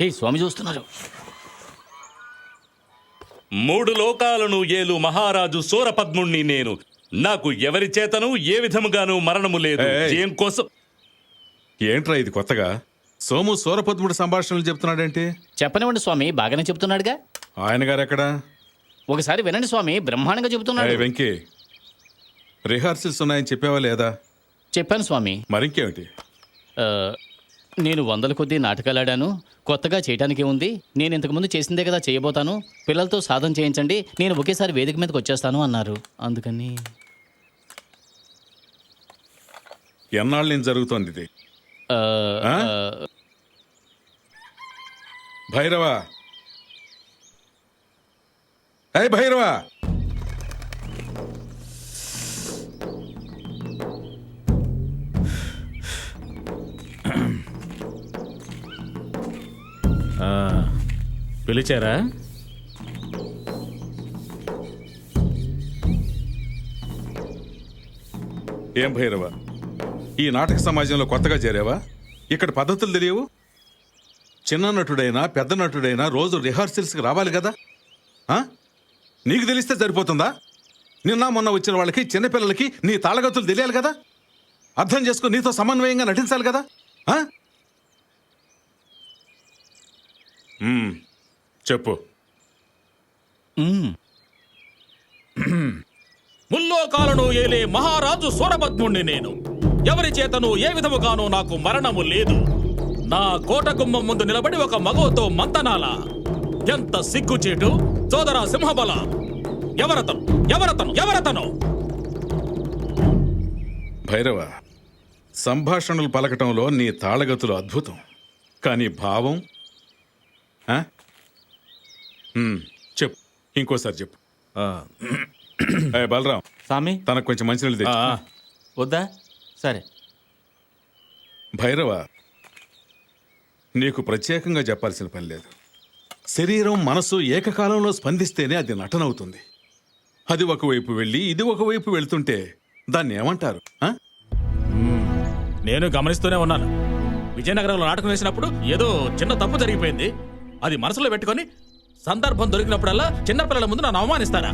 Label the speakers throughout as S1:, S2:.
S1: హే స్వామి చూస్తున్నారు.
S2: 3 లోకాలను ఏలు మహారాజు సూరపద్ముణ్ణి నేను. నాకు ఎవరి చేతను ఏ విధముగాను మరణము లేదు. ఏం కోసం?
S3: ఏంట్రా ఇది కొత్తగా? సోము సూరపద్ముడు సంభాషణలు చెప్తున్నాడేంటి?
S1: చెప్పనివ్వండి స్వామి, బాగానే చెప్తున్నాడుగా.
S3: ఆయన గారు ఎక్కడా?
S1: ఒకసారి వినండి స్వామి, బ్రహ్మాండంగా చెబుతున్నాడు.
S3: వెంకీ, రిహార్సల్స్ ఉన్నాయని చెప్పావా లేదా?
S1: చెప్పాను స్వామి.
S3: మరింకేమిటి?
S1: నేను 100 కొద్దీ నాటకాలాడాను. కొత్తగా చేయటానికి ఉంది. నేను ఇంతకుముందు చేసిందే కదా చేయబోతాను. పిల్లలతో సాధన చేయించండి, నేను ఒకేసారి వేదిక మీదకి వచ్చేస్తాను అన్నారు. అందుకని.
S3: ఎన్నాళ్ళ నుంచి జరుగుతోంది ఇది? భైరవా, అయ్ భైరవా,
S4: పిలిచారా?
S3: ఏం భైరవా, ఈ నాటక సమాజంలో కొత్తగా చేరావా? ఇక్కడ పద్ధతులు తెలియవు? చిన్న నటుడైనా పెద్ద నటుడైనా రోజు రిహార్సల్స్కి రావాలి కదా. నీకు తెలిస్తే సరిపోతుందా? నిన్న మొన్న వచ్చిన వాళ్ళకి, చిన్నపిల్లలకి నీ తాళగతులు తెలియాలి కదా. అర్థం చేసుకో, నీతో సమన్వయంగా నటించాలి కదా. చెప్పు.
S4: ముల్లోకాలను ఏలే మహారాజు సూరపద్ముణ్ణి నేను. ఎవరి చేతను ఏ విధముగానూ నాకు మరణము లేదు. నా కోట గుమ్మం ముందు నిలబడి ఒక మగోతో మంతనాల. ఎంత సిగ్గుచేటు సోదరా సింహబల! ఎవరతను? ఎవరతను? ఎవరతను?
S3: భైరవ, సంభాషణలు పలకటంలో నీ తాళగతులు అద్భుతం. కానీ భావం? చెప్పు, ఇంకోసారి చెప్పు. బలరాం
S4: స్వామి,
S3: తనకు కొంచెం మంచినీళ్ళు తెచ్చు.
S4: వద్దా? సరే.
S3: భైరవ, నీకు ప్రత్యేకంగా చెప్పాల్సిన పని లేదు. శరీరం మనసు ఏకకాలంలో స్పందిస్తేనే అది నటనవుతుంది. అది ఒకవైపు వెళ్ళి ఇది ఒకవైపు వెళ్తుంటే దాన్ని ఏమంటారు?
S4: నేను గమనిస్తూనే ఉన్నాను. విజయనగరంలో నాటకం వేసినప్పుడు ఏదో చిన్న తప్పు జరిగిపోయింది. అది మనసులో పెట్టుకొని సందర్భం దొరికినప్పుడల్లా చిన్నపిల్లల ముందు నన్ను అవమానిస్తారా?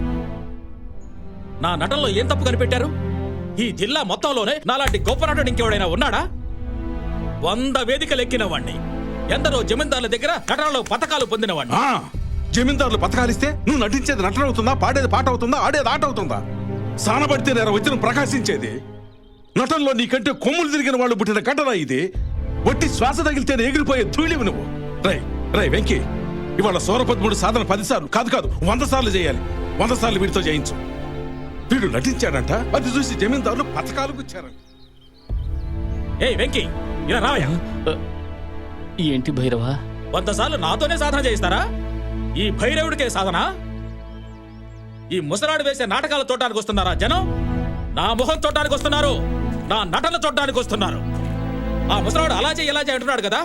S4: నా నటనలో ఏం తప్పు కనిపెట్టారు? ఈ జిల్లా మొత్తంలోనే నాలాంటి గొప్ప నటుడు ఇంకెవడైనా ఉన్నాడా? 100 వేదికలు ఎక్కిన వాణ్ణి. ఎందరో జమీందారుల దగ్గర నటనలో పథకాలు పొందిన వాణ్ణి.
S3: జమీందారులు పథకాలిస్తే నువ్వు నటించేది నటన అవుతుందా? పాడేది పాట అవుతుందా? ఆడేది ఆట అవుతుందా? సానబడితే నేర వచ్చిన ప్రకాశించేది. నటనలో నీకంటే కొమ్ములు తిరిగిన వాళ్ళు పుట్టిన కట్టరా ఇది. ఒట్టి శ్వాస తగిలితేనే ఎగిరిపోయే ధూళివి నువ్వు. రై వెంకీ, ఇవాళ సూరపద్ముడు సాధన 10 సార్లు కాదు 100 సార్లు చేయాలి. 100 సార్లు వీడితో చేయించు. వీడు నటించాడంట, అది చూసి జమీందారులు పథకాలు గుచ్చారంట.
S4: ఏయ్ వెంకీ, ఇలా రావయ్యా.
S1: ఏంటి భైరవ?
S4: 100 సార్లు నాతోనే సాధన చేయిస్తారా? ఈ భైరవుడికే సాధన? ఈ ముసలాడు వేసే నాటకాలు చూడటానికి వస్తున్నారా జనం? నా ముఖం చూడటానికి వస్తున్నారు, నా నటన చూడటానికి వస్తున్నారు. ఆ ముసలాడు అలా చేయి ఇలా చేయి అంటున్నాడు కదా,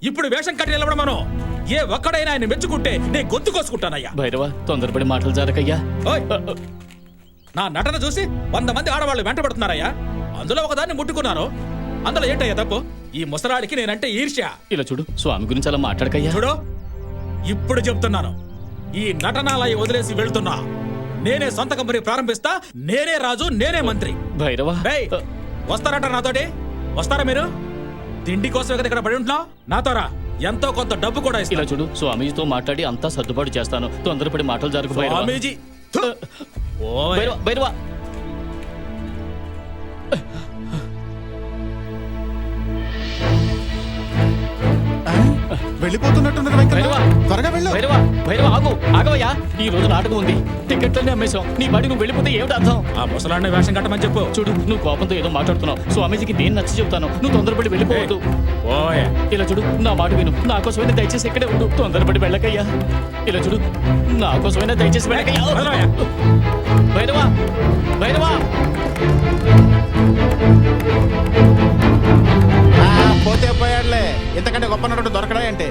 S4: ఇప్పుడు వేషం కట్టి నిలబడమను. ఏ ఒక్కడైనా ఆయన మెచ్చుకుంటే నేను గొంతు కోసుకుంటానయ్యా.
S1: భైరవ, తొందరపడి మాటలు జరగయ్యా.
S4: నా నటన చూసి 100 మంది ఆడవాళ్ళు వెంటబడుతున్నారయ్యా. అందులో ఒకదాన్ని ముట్టుకున్నారు. అందులో ఏంటయ్యా తప్పు? ఈ ముసలాడికి నేనంటే ఈర్ష్య.
S1: ఇలా చూడు, స్వామి గురించి అలా మాట్లాడకయ్యా.
S4: చూడు, ఇప్పుడు చెప్తున్నాను, ఈ నటనాలయ వదిలేసి వెళ్తున్నా. నేనే సొంత కంపెనీ ప్రారంభిస్తా. నేనే రాజు, నేనే మంత్రి.
S1: భైరవ,
S4: వస్తారట నాతోటి? వస్తారా మీరు? తిండి కోసం కదా ఇక్కడ పడి ఉంటున్నావు. నాతో రా, ఎంతో కొంత డబ్బు కూడా ఇస్తా.
S1: ఇలా చూడు, స్వామీజీతో మాట్లాడి అంతా సర్దుబాటు చేస్తాను. తొందరపడి మాటలు జరుగు.
S4: స్వామీజీ
S1: భైరవ,
S5: వెళ్ళిపోతున్నట్టున్నది. త్వరగా వెళ్ళు.
S1: భైరవ ఆగవయ్యా. ఈ రోజు నాటకం ఉంది, టికెట్లన్నీ అమ్మేశాం. నీ బడి నువ్వు వెళ్ళిపోతే ఏమిటి అర్థం?
S4: ఆ ముసలాడిని వేషం కట్టమని చెప్పు.
S1: చూడు, నువ్వు కోపంతో ఏదో మాట్లాడుతున్నావు. స్వామీజీకి నేను నచ్చి చెప్తాను, నువ్వు తొందరపడి వెళ్ళిపోవద్దు. ఇలా చూడు, నా మాట విను. నా కోసమైనా దయచేసి ఇక్కడే ఉండు, తొందరపడి వెళ్ళకయ్యా. ఇలా చూడు, నా కోసమైనా దయచేసి వెళ్ళకయ్యా. భైరవ,
S5: పోతే పోయాడులే, ఇంతకంటే గొప్ప నటుడు దొరకడా ఏంటి?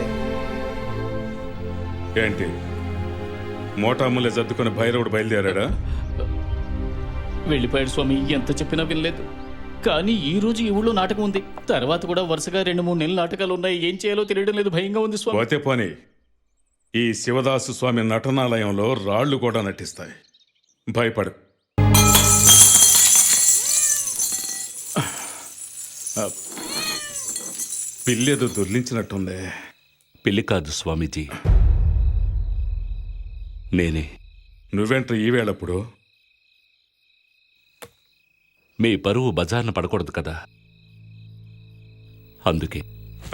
S3: ఏంటి మోటాములే సర్దుకుని భైరవుడు బయలుదేరాడా?
S1: వెళ్ళిపోయాడు స్వామి, ఎంత చెప్పినా వినలేదు. కానీ ఈ రోజు ఈ ఊళ్ళో నాటకం ఉంది. తర్వాత కూడా వరుసగా 2-3 నెలల నాటకాలు ఉన్నాయి. ఏం చేయాలో తెలియడం లేదు, భయంగా ఉంది స్వామి.
S3: పోతే పోనీ, ఈ శివదాసు స్వామి నటనాలయంలో రాళ్లు కూడా నటిస్తాయి. భయపడు. పిల్లేదో దొర్లించినట్టుందే.
S2: పిల్లి కాదు స్వామీజీ, నేనే.
S3: నువ్వేంట్రా ఈ వేళప్పుడు?
S2: మీ పరువు బజార్న పడకూడదు కదా, అందుకే.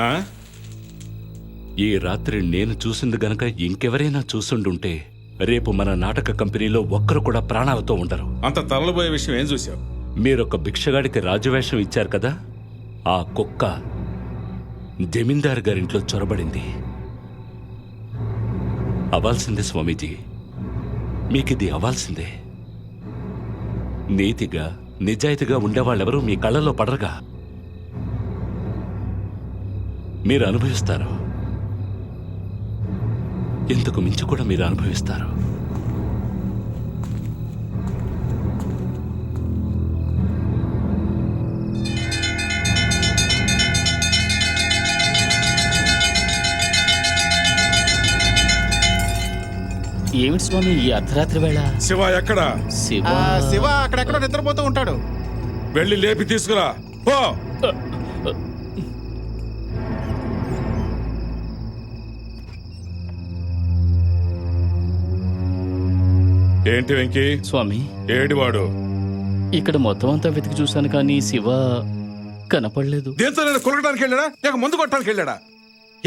S3: ఆ?
S2: ఈ రాత్రి నేను చూసింది గనక ఇంకెవరైనా చూసుండుంటే రేపు మన నాటక కంపెనీలో ఒక్కరు కూడా ప్రాణాలతో ఉండరు.
S3: అంత తరలిపోయే విషయం ఏం చూసావు?
S2: మీరొక భిక్షగాడికి రాజవేషం ఇచ్చారు కదా, ఆ కుక్క జమీందార్ గారింట్లో చొరబడింది. అవ్వాల్సిందే స్వామీజీ, మీకిది అవ్వాల్సిందే. నీతిగా నిజాయితీగా ఉండేవాళ్ళెవరూ మీ కళ్ళల్లో పడరుగా. మీరు అనుభవిస్తారు, ఇంతకు మించి కూడా మీరు అనుభవిస్తారు.
S1: ఏమిటి స్వామి ఈ అర్ధరాత్రి వేళ?
S3: శివ ఎక్కడా?
S1: శివ
S5: శివ అక్కడెక్కడో నిద్రపోతూ ఉంటాడు.
S3: వెళ్ళి లేపి తీసుకురా. పో. ఏంటి వెంకీ?
S1: స్వామి,
S3: ఏడివాడు?
S1: ఇక్కడ మొత్తం అంతా వెతికి చూశాను కానీ శివ కనపడలేదు.
S3: దేంతో నేను కొలగడానికి వెళ్ళాడా లేక ముందు కొట్టడానికి వెళ్ళాడా?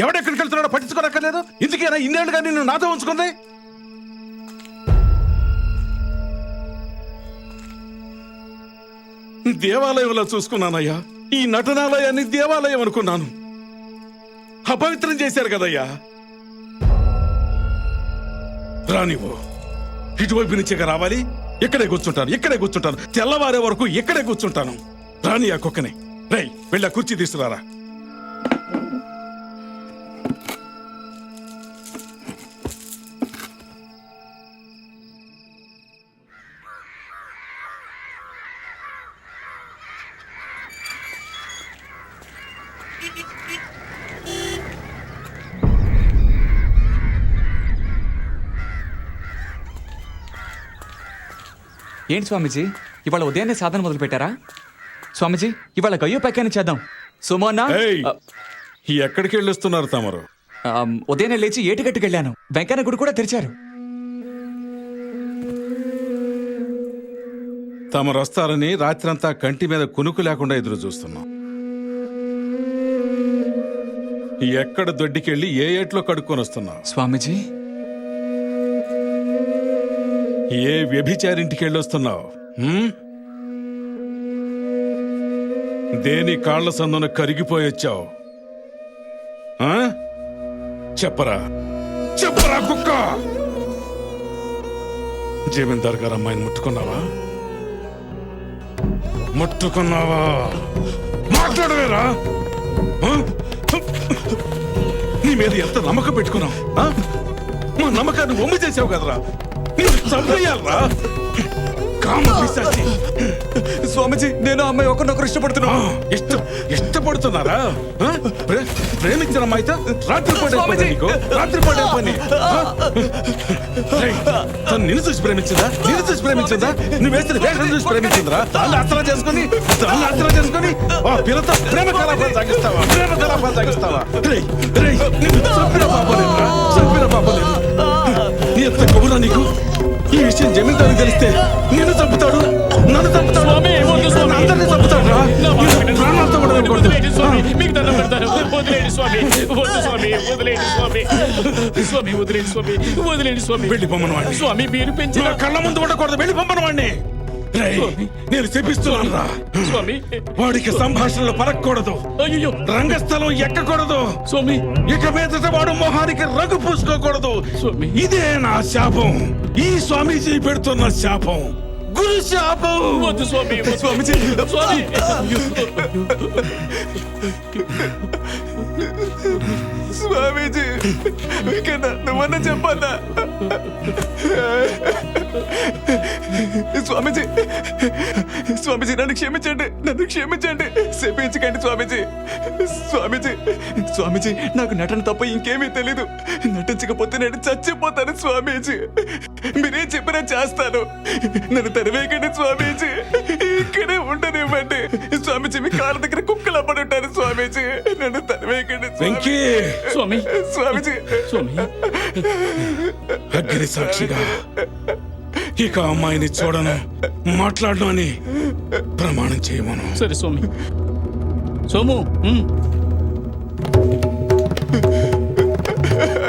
S3: ఎవడెక్కడికి వెళ్తున్నాడో పట్టించుకోనక్కర్లేదు. ఇందుకేనా ఇన్నేళ్ళుగా నిన్ను నాతో ఉంచుకుంది? దేవాలయంలో చూసుకున్నానయ్యా. ఈ నటనాలయాన్ని దేవాలయం అనుకున్నాను. అపవిత్రం చేశారు కదయ్యా. రానివ్వు, ఇటువైపు నుంచే రావాలి. ఇక్కడే కూర్చుంటాను. తెల్లవారే వరకు ఇక్కడే కూర్చుంటాను. రాని ఆ కుక్కని. రై, వెళ్ళి ఆ కుర్చీ తీసుకురారా.
S6: ఏంటి స్వామీజీ, ఇవాళ ఉదయాన్నే సాధన మొదలు పెట్టారా? స్వామీజీ, ఇవాళ గయ్యో పైకాన్ని చేద్దాం. సుమోన్నా,
S3: ఏయ్, ఎక్కడికి వెళ్ళొస్తున్నారు తమరు?
S6: ఉదయాన్నే లేచి ఏటిగట్టుకెళ్ళాను. వెంకన్న గుడి కూడా తెరిచారు.
S3: తమరు వస్తారని రాత్రంతా కంటి మీద కునుకు లేకుండా ఎదురు చూస్తున్నాం. ఎక్కడ దొడ్డికెళ్ళి ఏ ఏట్లో కడుక్కొని వస్తున్నావు?
S6: స్వామీజీ,
S3: ఏ వ్యభిచారింటికి వెళ్ళొస్తున్నావు? దేని కాళ్ల సందున కరిగిపోయొచ్చావు? చెప్పరా కుక్క! జమీందార్ గారు అమ్మాయిని ముట్టుకున్నావా? మాట్లాడవేరా? నీ మీద ఎంత నమ్మకం పెట్టుకున్నావు? మా నమ్మకాన్ని వమ్ము చేసావు కదరా. చంపేయాలరా కామ పిశాచి.
S6: స్వామీజీ, నేను అమ్మాయి ఒకరినొకరు ఇష్టపడుతున్నా.
S3: ఇష్టపడుతున్నారా? ప్రేమించిన అమ్మాయితో రాత్రిపూట పని. తను నిన్ను చూసి ప్రేమించిందా? నువ్వు వేసిన వేషం చూసి ప్రేమించిందిరా? దాన్ని అస్త్రం చేసుకుని ఆ పిల్లతో ప్రేమ కలాపాలు సాగిస్తావా? చంపిన పాపలేదు. నీ ఎంత కబురా నీకు? ఈ విషయం జమీందారు తెలిస్తే నిన్ను చంపుతాడు, నన్ను చంపుతాడు, అందరినీ చంపుతాడు. వెళ్ళి పొమ్మను వాడిని.
S1: స్వామి, మీరు పెంచిన
S3: నా కళ్ళ ముందు ఉండకూడదు. వెళ్ళి పొమ్మను వాడిని. నేను చెప్పిస్తున్నాను రా.
S1: స్వామి,
S3: వాడికి సంభాషణలు పలకూడదు,
S1: అయ్యో
S3: రంగస్థలం ఎక్కకూడదు.
S1: స్వామి,
S3: ఇక మీదట వాడు మొహానికి రంగు పూసుకోకూడదు.
S1: స్వామి,
S3: ఇదే నా శాపం. ఈ స్వామీజీ పెడుతున్న శాపం, గురు శాపం.
S1: వద్దు స్వామి, స్వామిజీ, స్వామి.
S6: స్వామీజీ, నువ్వన్నా చెప్పన్నా? స్వామీజీ స్వామీజీ నన్ను క్షమించండి, నన్ను క్షమించండి, శపించకండి స్వామీజీ. స్వామీజీ స్వామీజీ నాకు నటన తప్ప ఇంకేమీ తెలీదు. నటించకపోతే నేను చచ్చిపోతాను స్వామీజీ. మీరేం చెప్పినా చేస్తాను. నన్ను తరివేయకండి స్వామీజీ, ఇక్కడే ఉండనివ్వండి స్వామీజీ. మీ కాళ్ళ దగ్గర కుక్కలా పడి ఉంటాను స్వామీజీ. నన్ను తరివేయకండి
S3: వెంకీ
S1: స్వామి
S6: స్వామీజీ.
S1: స్వామి
S3: అగ్ని సాక్షిగా ఇక అమ్మాయిని చూడను, మాట్లాడను అని ప్రమాణం చేయమను.
S1: సరే స్వామి. సోము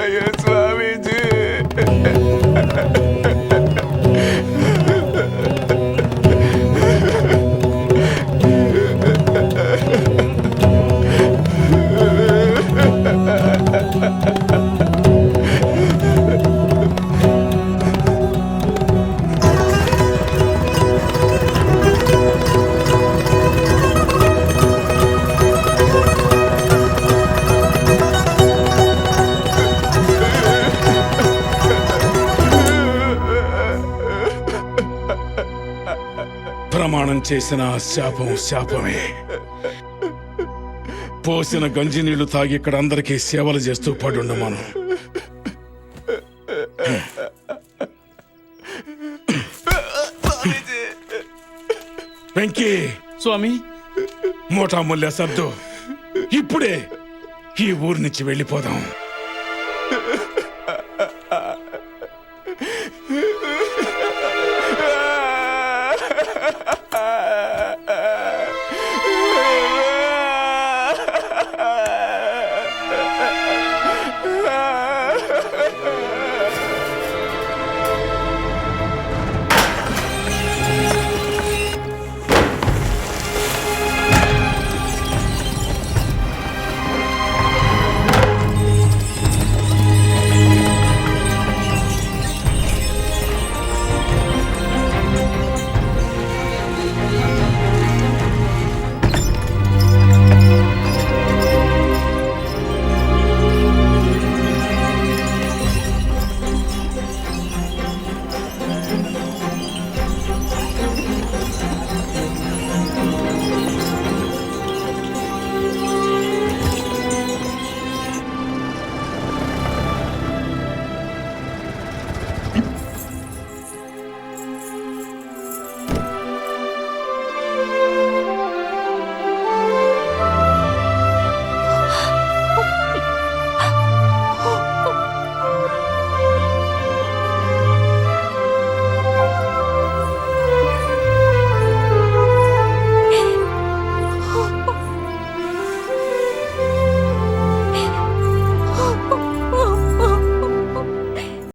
S6: అయ్యో స్వామీజీ.
S3: ప్రమాణం చేసిన ఆ శాపం శాపమే. పోసిన గంజి నీళ్లు తాగి ఇక్కడ అందరికీ సేవలు చేస్తూ పడుండు మనం. వెంకీ
S1: స్వామి
S3: మోటా ముల్లె సర్దు, ఇప్పుడే ఈ ఊరి నుంచి వెళ్ళిపోదాం.